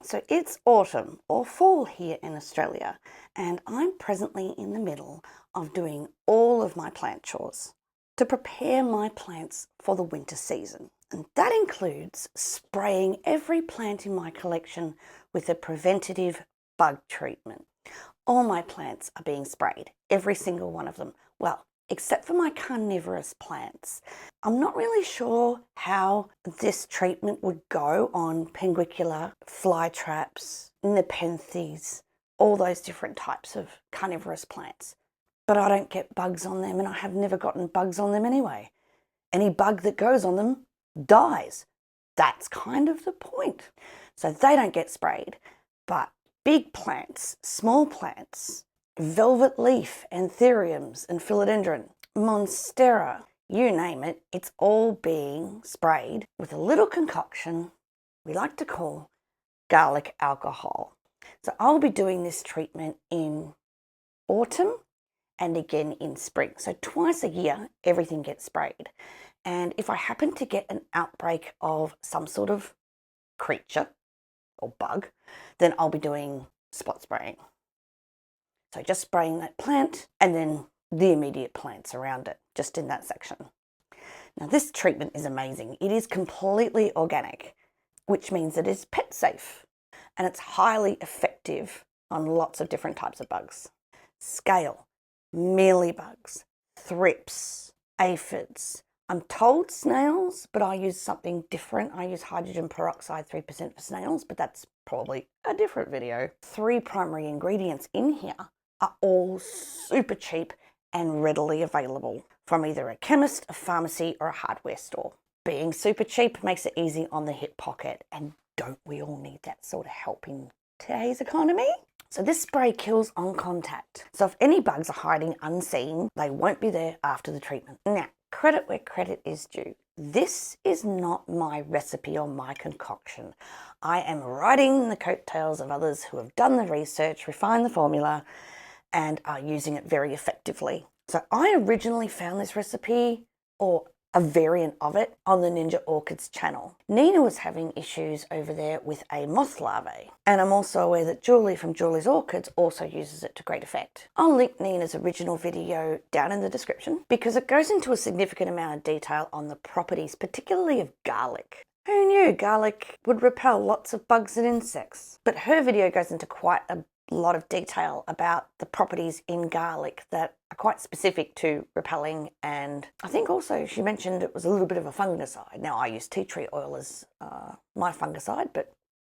So it's autumn or fall here in Australia, and I'm presently in the middle of doing all of my plant chores to prepare my plants for the winter season. And that includes spraying every plant in my collection with a preventative bug treatment. All my plants are being sprayed, every single one of them. Well, except for my carnivorous plants. I'm not really sure how this treatment would go on penguicula, fly traps, nepenthes, all those different types of carnivorous plants. But I don't get bugs on them, and I have never gotten bugs on them anyway. Any bug that goes on them dies. That's kind of the point. So they don't get sprayed. But big plants, small plants, velvet leaf, anthuriums and philodendron, monstera, you name it, it's all being sprayed with a little concoction we like to call garlic alcohol. So I'll be doing this treatment in autumn and again in spring. So twice a year, everything gets sprayed. And if I happen to get an outbreak of some sort of creature or bug, then I'll be doing spot spraying. So just spraying that plant and then the immediate plants around it, just in that section. Now this treatment is amazing. It is completely organic, which means it is pet safe, and it's highly effective on lots of different types of bugs. Scale, mealybugs, thrips, aphids. I'm told snails, but I use something different. I use hydrogen peroxide 3% for snails, but that's probably a different video. 3 primary ingredients in here are all super cheap and readily available from either a chemist, a pharmacy, or a hardware store. Being super cheap makes it easy on the hip pocket, and don't we all need that sort of help in today's economy? So this spray kills on contact. So if any bugs are hiding unseen, they won't be there after the treatment. Now, credit where credit is due. This is not my recipe or my concoction. I am riding the coattails of others who have done the research, refined the formula, and are using it very effectively. So I originally found this recipe, or a variant of it, on the Ninja Orchids channel. Nina was having issues over there with a moth larvae, and I'm also aware that Julie from Julie's Orchids also uses it to great effect. I'll link Nina's original video down in the description because it goes into a significant amount of detail on the properties, particularly of garlic. Who knew garlic would repel lots of bugs and insects? But her video goes into quite a lot of detail about the properties in garlic that are quite specific to repelling, and I think also she mentioned it was a little bit of a fungicide. Now I use tea tree oil as my fungicide, but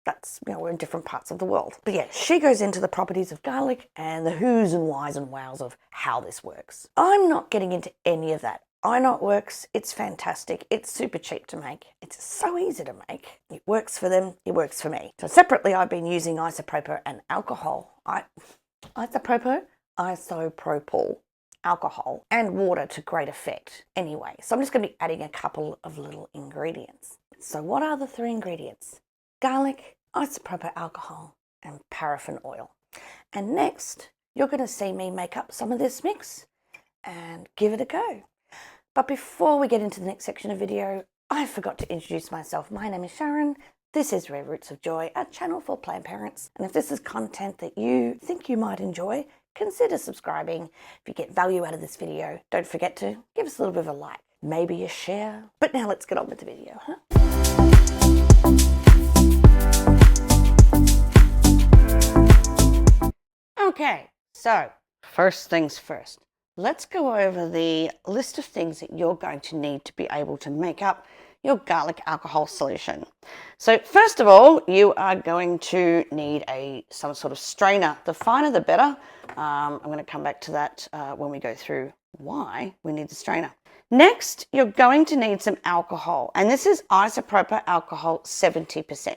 that's, we're in different parts of the world. But yeah, she goes into the properties of garlic and the who's and whys and wows of how this works. I'm not getting into any of that. I know it works, it's fantastic, it's super cheap to make, it's so easy to make. It works for them, it works for me. So separately I've been using isopropyl and alcohol. Isopropyl alcohol and water to great effect anyway. So I'm just going to be adding a couple of little ingredients. So what are the 3 ingredients? Garlic, isopropyl alcohol and paraffin oil. And next you're going to see me make up some of this mix and give it a go. But before we get into the next section of video, I forgot to introduce myself. My name is Sharon. This is Rare Roots of Joy, a channel for plant parents. And if this is content that you think you might enjoy, consider subscribing. If you get value out of this video, don't forget to give us a little bit of a like, maybe a share. But now let's get on with the video, huh? Okay, so first things first. Let's go over the list of things that you're going to need to be able to make up your garlic alcohol solution. So first of all, you are going to need some sort of strainer. The finer the better. I'm going to come back to that when we go through why we need the strainer. Next, you're going to need some alcohol, and this is isopropyl alcohol 70%.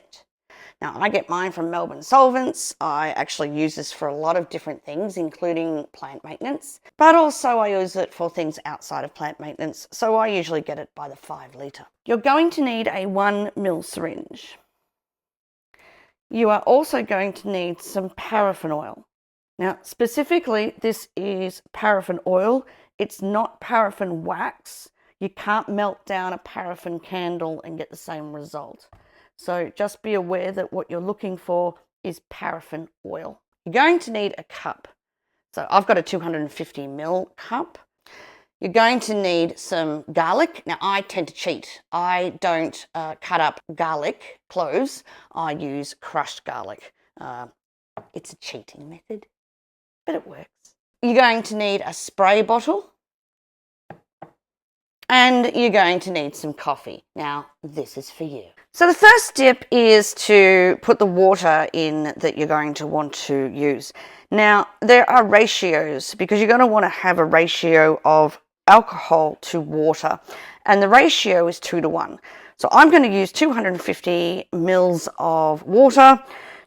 Now, I get mine from Melbourne Solvents. I actually use this for a lot of different things, including plant maintenance, but also I use it for things outside of plant maintenance, so I usually get it by the 5 litre. You're going to need a 1 ml syringe. You are also going to need some paraffin oil. Now, specifically, this is paraffin oil. It's not paraffin wax. You can't melt down a paraffin candle and get the same result. So just be aware that what you're looking for is paraffin oil. You're going to need a cup. So I've got a 250 ml cup. You're going to need some garlic. Now, I tend to cheat. I don't cut up garlic cloves. I use crushed garlic. It's a cheating method, but it works. You're going to need a spray bottle. And you're going to need some coffee. Now, this is for you. So the first step is to put the water in that you're going to want to use. Now, there are ratios because you're going to want to have a ratio of alcohol to water, and the ratio is 2 to 1. So I'm going to use 250 mils of water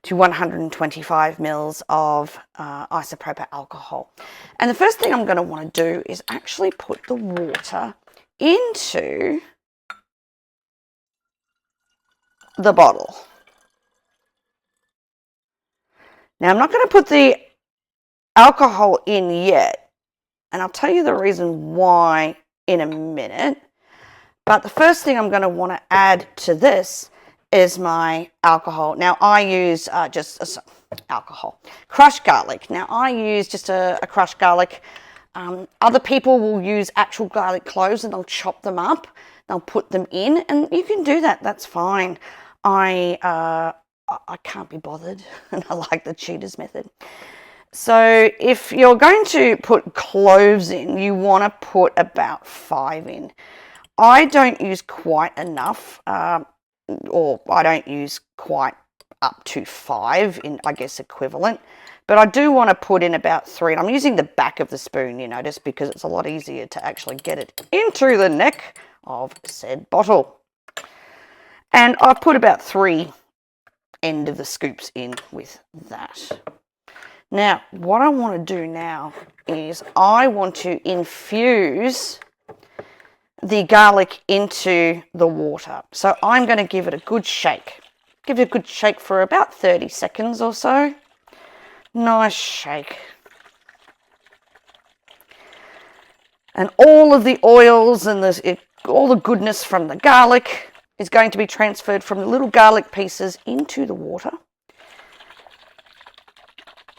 to 125 mils of isopropyl alcohol. And the first thing I'm going to want to do is actually put the water into the bottle. Now, I'm not going to put the alcohol in yet, and I'll tell you the reason why in a minute. But the first thing I'm going to want to add to this is my alcohol. Now, I use alcohol. Crushed garlic. Now, I use just a crushed garlic. Other people will use actual garlic cloves and they'll chop them up. They'll put them in, and you can do that. That's fine. I can't be bothered, and I like the cheaters method. So if you're going to put cloves in, you want to put about 5 in. I don't use quite enough, or I don't use quite up to 5 in, I guess, equivalent. But I do want to put in about 3. And I'm using the back of the spoon, you notice, because it's a lot easier to actually get it into the neck of said bottle. And I've put about 3 end of the scoops in with that. Now, what I want to do now is I want to infuse the garlic into the water. So I'm going to give it a good shake. Give it a good shake for about 30 seconds or so. Nice shake. And all of the oils and all the goodness from the garlic is going to be transferred from the little garlic pieces into the water.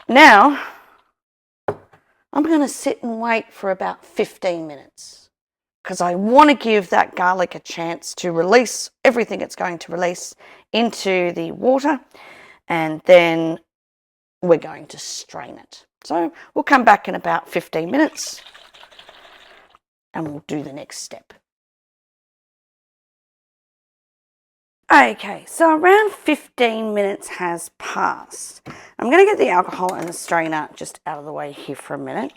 Now, I'm going to sit and wait for about 15 minutes because I want to give that garlic a chance to release everything it's going to release into the water, and then we're going to strain it. So we'll come back in about 15 minutes and we'll do the next step. Okay, so around 15 minutes has passed. I'm going to get the alcohol and the strainer just out of the way here for a minute.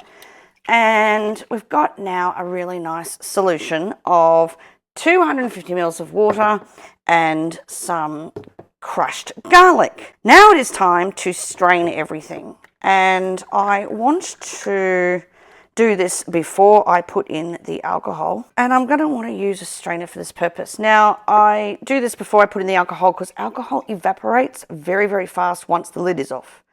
And we've got now a really nice solution of 250 mils of water and some crushed garlic. Now it is time to strain everything. And I want to do this before I put in the alcohol, and I'm going to want to use a strainer for this purpose. Now, I do this before I put in the alcohol because alcohol evaporates very, very fast once the lid is off.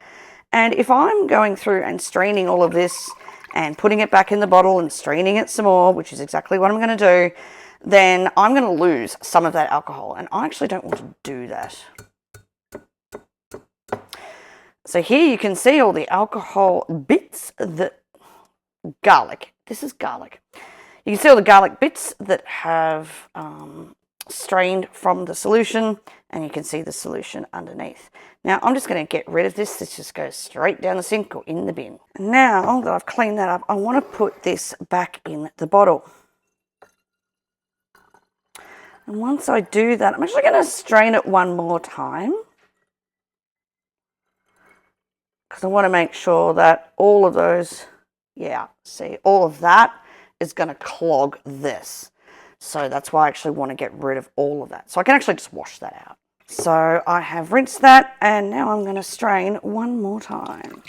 And if I'm going through and straining all of this and putting it back in the bottle and straining it some more, which is exactly what I'm going to do, then I'm going to lose some of that alcohol, and I actually don't want to do that. So here you can see all the alcohol bits that garlic. This is garlic. You can see all the garlic bits that have strained from the solution, and you can see the solution underneath. Now I'm just going to get rid of this. This just goes straight down the sink or in the bin. Now that I've cleaned that up, I want to put this back in the bottle. And once I do that, I'm actually going to strain it one more time, because I want to make sure that all of those, see, all of that is going to clog this. So that's why I actually want to get rid of all of that. So I can actually just wash that out. So I have rinsed that, and now I'm going to strain one more time.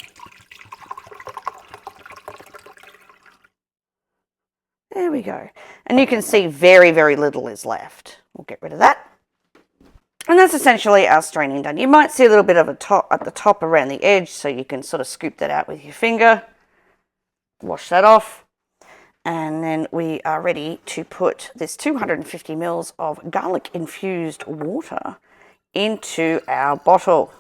There we go. And you can see very, very little is left. We'll get rid of that. And that's essentially our straining done. You might see a little bit of a top at the top around the edge, so you can sort of scoop that out with your finger. Wash that off. And then we are ready to put this 250 mils of garlic infused water into our bottle.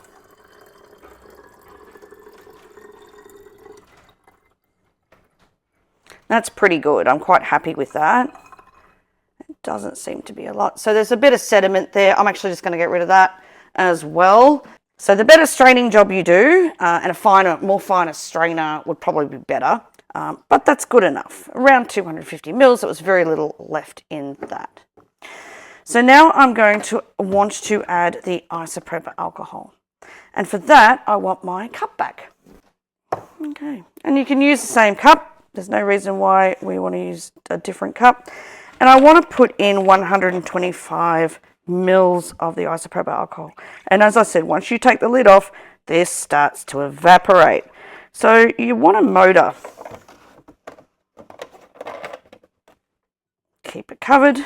That's pretty good. I'm quite happy with that. It doesn't seem to be a lot. So there's a bit of sediment there. I'm actually just going to get rid of that as well. So the better straining job you do, and a finer, more finer strainer would probably be better. But that's good enough. Around 250 mils, there was very little left in that. So now I'm going to want to add the isopropyl alcohol. And for that, I want my cup back. Okay, and you can use the same cup. There's no reason why we want to use a different cup. And I want to put in 125 mils of the isopropyl alcohol. And as I said, once you take the lid off, this starts to evaporate. So you want a motor. Keep it covered.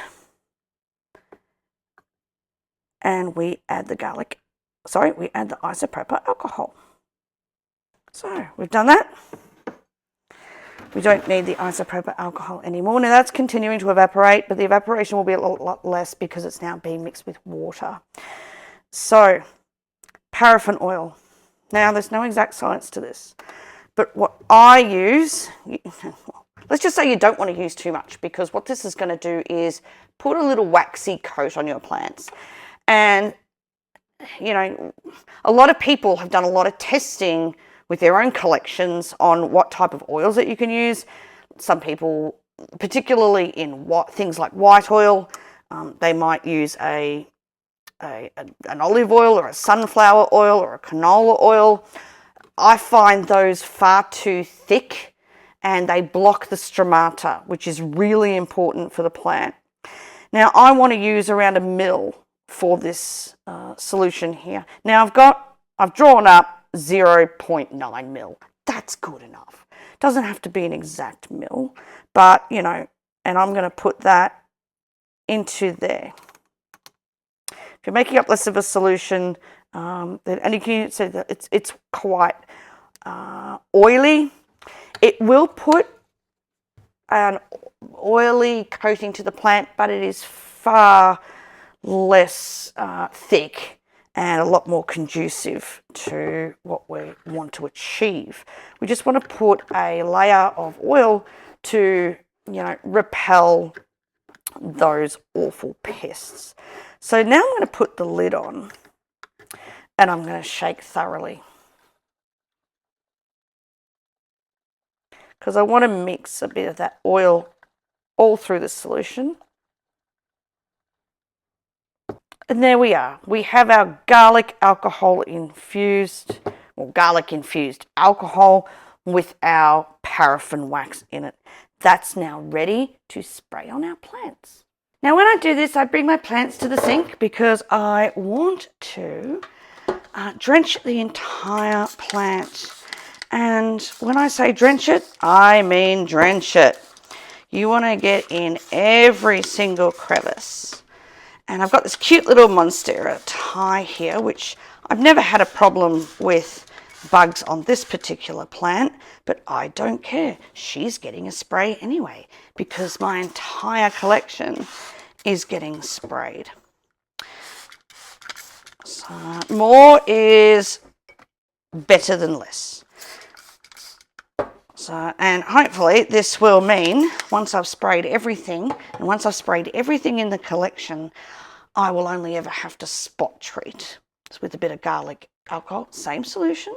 And we add the we add the isopropyl alcohol. So we've done that. We don't need the isopropyl alcohol anymore. Now that's continuing to evaporate, but the evaporation will be a lot less because it's now being mixed with water. So, paraffin oil. Now there's no exact science to this, but what I use, let's just say you don't want to use too much, because what this is going to do is put a little waxy coat on your plants. And, you know, a lot of people have done a lot of testing with their own collections on what type of oils that you can use. Some people, particularly in things like white oil, they might use an olive oil or a sunflower oil or a canola oil. I find those far too thick and they block the stromata, which is really important for the plant. Now I want to use around 1 ml for this solution here. Now I've drawn up 0.9 mil. That's good enough. Doesn't have to be an exact mil, but you know, and I'm going to put that into there. If you're making up less of a solution, and you can see that it's quite oily, it will put an oily coating to the plant, but it is far less thick and a lot more conducive to what we want to achieve. We just want to put a layer of oil to, you know, repel those awful pests. So now I'm going to put the lid on and I'm going to shake thoroughly, because I want to mix a bit of that oil all through the solution. And there we are. We have our garlic infused alcohol with our paraffin wax in it. That's now ready to spray on our plants. Now when I do this, I bring my plants to the sink because I want to drench the entire plant. And when I say drench it, I mean drench it. You want to get in every single crevice. And I've got this cute little Monstera tie here, which I've never had a problem with bugs on this particular plant, but I don't care. She's getting a spray anyway, because my entire collection is getting sprayed. So more is better than less. So, and hopefully this will mean once I've sprayed everything, and once I've sprayed everything in the collection, I will only ever have to spot treat. It's with a bit of garlic alcohol, same solution.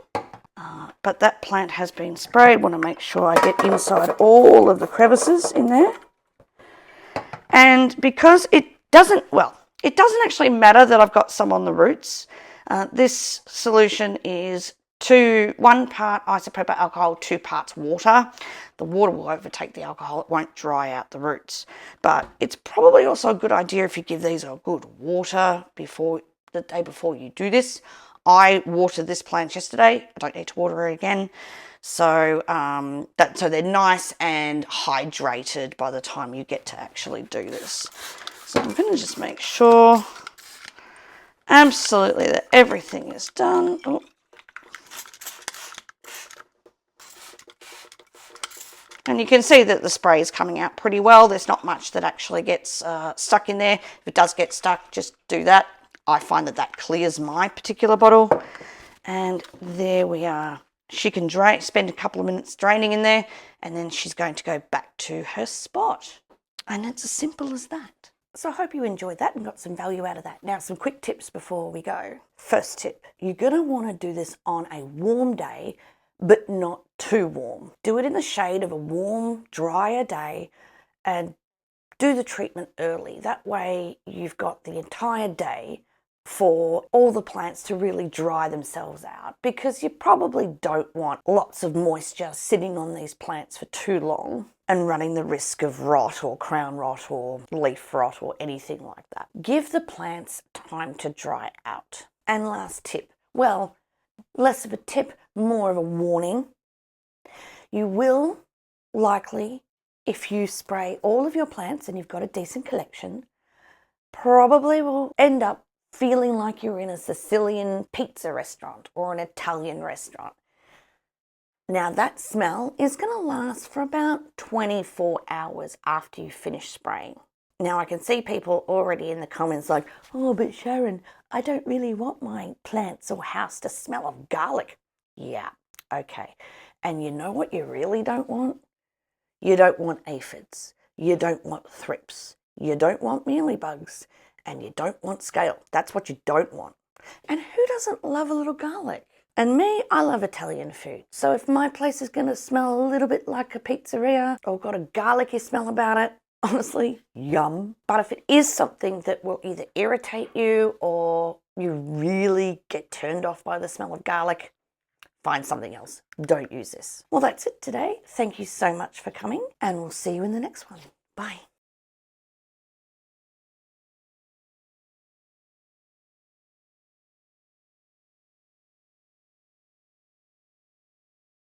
But that plant has been sprayed. Want to make sure I get inside all of the crevices in there. And because it doesn't actually matter that I've got some on the roots. This solution is 1 part isopropyl alcohol, 2 parts water. The water will overtake the alcohol. It won't dry out the roots. But it's probably also a good idea if you give these a good water the day before you do this. I watered this plant yesterday. I don't need to water it again. So, so they're nice and hydrated by the time you get to actually do this. So I'm going to just make sure absolutely that everything is done. Oh. And you can see that the spray is coming out pretty well. There's not much that actually gets stuck in there. If it does get stuck, just do that. I find that that clears my particular bottle. And there we are. She can spend a couple of minutes draining in there, and then she's going to go back to her spot. And it's as simple as that. So I hope you enjoyed that and got some value out of that. Now, some quick tips before we go. First tip, you're going to want to do this on a warm day, but not too warm. Do it in the shade of a warm, drier day, and do the treatment early. That way you've got the entire day for all the plants to really dry themselves out, because you probably don't want lots of moisture sitting on these plants for too long and running the risk of rot or crown rot or leaf rot or anything like that. Give the plants time to dry out. And last tip, well, less of a tip, more of a warning. You will likely, if you spray all of your plants and you've got a decent collection, probably will end up feeling like you're in a Sicilian pizza restaurant or an Italian restaurant. Now that smell is going to last for about 24 hours after you finish spraying. Now I can see people already in the comments like, oh, but Sharon, I don't really want my plants or house to smell of garlic. Yeah, okay. And you know what you really don't want? You don't want aphids. You don't want thrips. You don't want mealybugs. And you don't want scale. That's what you don't want. And who doesn't love a little garlic? And me, I love Italian food. So if my place is going to smell a little bit like a pizzeria or got a garlicky smell about it, honestly, yum. But if it is something that will either irritate you or you really get turned off by the smell of garlic, find something else. Don't use this. Well, that's it today. Thank you so much for coming, and we'll see you in the next one. Bye.